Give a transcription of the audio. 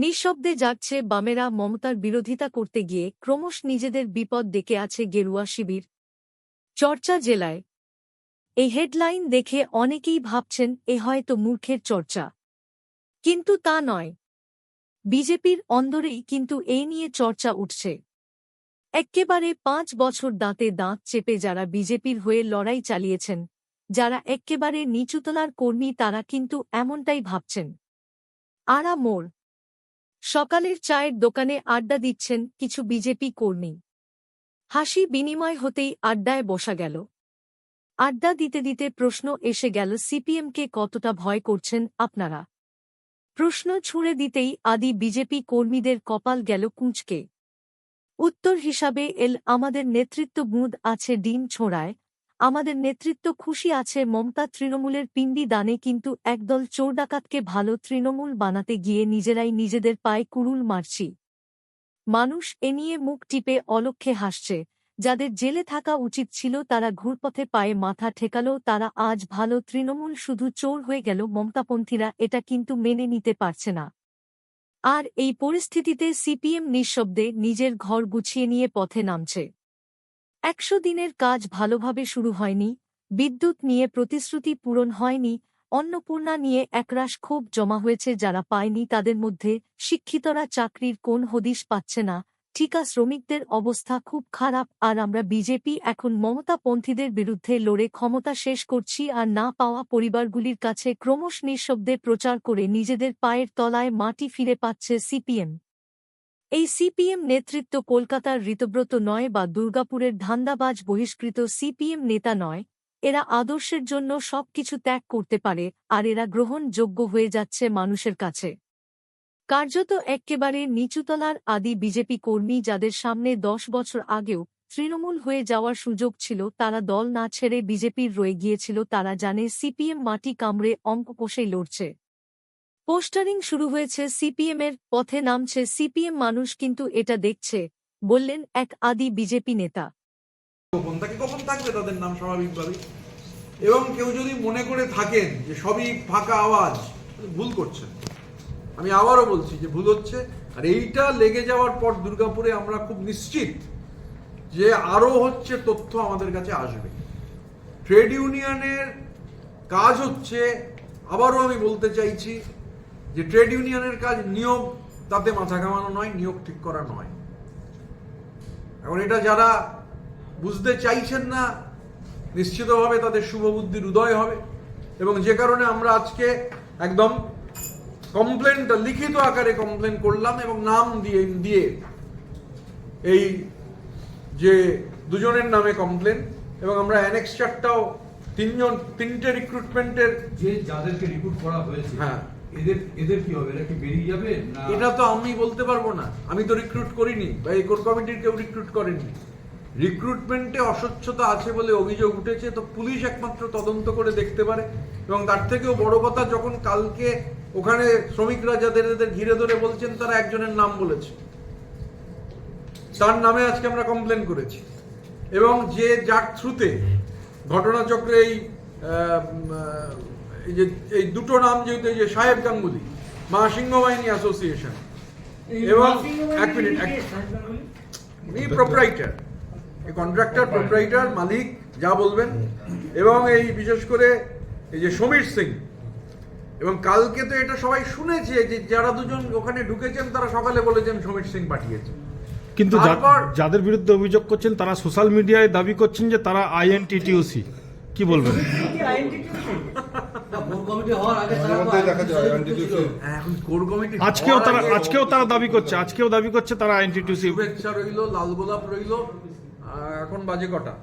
নিঃশব্দে যাচ্ছে বামেরা মমতার বিরোধিতা করতে গিয়ে ক্রমশ নিজেদের বিপদ ডেকে আছে গেরুয়া শিবির। চর্চা জেলায় এই হেডলাইন দেখে অনেকেই ভাবছেন এ হয়তো মূর্খের চর্চা, কিন্তু তা নয়। বিজেপির অন্দরেই কিন্তু এই নিয়ে চর্চা উঠছে। এক্কেবারে ৫ বছর দাঁতে দাঁত চেপে যারা বিজেপির হয়ে লড়াই চালিয়েছেন, যারা এক্কেবারে নিচুতলার কর্মী, তারা কিন্তু এমনটাই ভাবছেন। আরা মোড় সকালের চায়ের দোকানে আড্ডা দিচ্ছেন কিছু বিজেপি কর্মী। হাসি বিনিময় হতেই আড্ডায় বসা গেল। আড্ডা দিতে দিতে প্রশ্ন এসে গেল, সিপিএমকে কতটা ভয় করছেন আপনারা? প্রশ্ন ছুঁড়ে দিতেই আদি বিজেপি কর্মীদের কপাল গেল কুঁচকে। উত্তর হিসাবে আমাদের নেতৃত্ব বুঁদ আছে ডিম ছোঁড়ায়, আমাদের নেতৃত্ব খুশি আছে মমতা তৃণমূলের পিণ্ডি দানে, কিন্তু একদল চোর ডাকাতকে ভালো তৃণমূল বানাতে গিয়ে নিজেরাই নিজেদের পায়ে কুড়ুল মারছি। মানুষ এ নিয়ে মুখ টিপে অলক্ষে হাসছে। যাদের জেলে থাকা উচিত ছিল তারা ঘুরপথে পায়ে মাথা ঠেকালেও তারা আজ ভালো তৃণমূল শুধু চোর হয়ে গেল। মমতাপন্থীরা এটা কিন্তু মেনে নিতে পারছে না। আর এই পরিস্থিতিতে সিপিএম নিঃশব্দে নিজের ঘর গুছিয়ে নিয়ে পথে নামছে। ১০০ দিনের কাজ ভালোভাবে শুরু হয়নি, বিদ্যুৎ নিয়ে প্রতিশ্রুতি পূরণ হয়নি, অন্নপূর্ণা নিয়ে একরাশ ক্ষোভ জমা হয়েছে যারা পায়নি তাদের মধ্যে, শিক্ষিতরা চাকরির কোন হদিশ পাচ্ছে না, ঠিকা শ্রমিকদের অবস্থা খুব খারাপ। আর আমরা বিজেপি এখন মমতাপন্থীদের বিরুদ্ধে লড়ে ক্ষমতা শেষ করছি, আর না পাওয়া পরিবারগুলির কাছে ক্রমশ নিঃশব্দে প্রচার করে নিজেদের পায়ের তলায় মাটি ফিরে পাচ্ছে সিপিএম। এই সিপিএম নেতৃত্ব কলকাতার ঋতব্রত নয় বা দুর্গাপুরের ধান্দাবাজ বহিষ্কৃত সিপিএম নেতা নয়। এরা আদর্শের জন্য সবকিছু ত্যাগ করতে পারে, আর এরা গ্রহণযোগ্য হয়ে যাচ্ছে মানুষের কাছে। কার্যত এক্কেবারে নিচুতলার আদি বিজেপি কর্মী, যাদের সামনে ১০ বছর আগেও তৃণমূল হয়ে যাওয়ার সুযোগ ছিল, তারা দল না ছেড়ে বিজেপির রয়ে গিয়েছিল। তারা জানে সিপিএম মাটি কামড়ে অঙ্ক কষেই লড়ছে। পোস্টারিং শুরু হয়েছে, সিপিএমের পথে নামছে সিপিএম, মানুষ কিন্তু এটা দেখছে, বললেন এক আদি বিজেপি নেতা। কখন থাকবে তাদের নাম স্বাভাবিকভাবে। এবং কেউ যদি মনে করে থাকেন যে সবই ফাঁকা আওয়াজ, ভুল করছেন। আমি আবারও বলছি যে ভুল হচ্ছে। আর এইটা লেগে যাওয়ার পর দুর্গাপুরে আমরা খুব নিশ্চিত যে আরো হচ্ছে তথ্য আমাদের কাছে আসবে। ট্রেড ইউনিয়নের কাজ হচ্ছে, আবারও আমি বলতে চাইছি যে ট্রেড ইউনিয়নের কাজ নিয়োগ, তাতে মাথা ঘামানো নয়, নিয়োগ ঠিক করা নয়। এখন এটা যারা বুঝতে চাইছেন না, নিশ্চিতভাবে তাদের শুভবুদ্ধির উদয় হবে। এবং যে কারণে আমরা আজকে একদম কমপ্লেনটা লিখিত আকারে কমপ্লেন করলাম এবং নাম দিয়ে এই যে দুজনের নামে কমপ্লেন, এবং আমরা অ্যানেক্সচারটাও তিনটে রিক্রুটমেন্টের যে যাদেরকে রিক্রুট করা হয়েছে, হ্যাঁ, এদের কি হবে? এরা কি বেরিয়ে যাবে না? এটা তো আমি বলতে পারবো না, আমি তো রিক্রুট করিনি বা এই কোর কমিটির কেউ রিক্রুট করেনি। রিক্রুটমেন্টে অস্বচ্ছতা আছে বলে অভিযোগ উঠেছে, তো পুলিশ একমাত্র তদন্ত করে দেখতে পারে। এবং তার থেকেও বড় কথা, যখন কালকে ওখানে শ্রমিকরা যাদের ঘিরে ধরে বলছেন, তারা একজনের নাম বলেছে, তার নামে আজকে আমরা কমপ্লেন করেছি। এবং যে যার থ্রুতে ঘটনাচক্রে এই দুটো নাম, যেহেতু এই যে সাহেব গাঙ্গুলি, মা সিংহ বাহিনী অ্যাসোসিয়েশন, এবং এক মিনিট, প্রোপ্রাইটার, কন্ট্রাক্টর, প্রোপ্রাইটার, মালিক, যা বলবেন, এবং এই বিশেষ করে এই যে সমীর সিং। এবং কালকে তো এটা সবাই শুনেছে যে যারা দুজন ওখানে ঢুকেছেন তারা সকালে বলেছেন সমীর সিং পাঠিয়েছে। কিন্তু যাদের বিরুদ্ধে অভিযোগ করছেন তারা সোশ্যাল মিডিয়ায় দাবি করছেন যে তারা আইএনটিটিউসি, কি বলবেন? আজকেও তারা দাবি করছে, তারা আইএনটিটিউসি। শুভেচ্ছা রইল, লাল গোলাপ রইল। এখন বাজে কটা?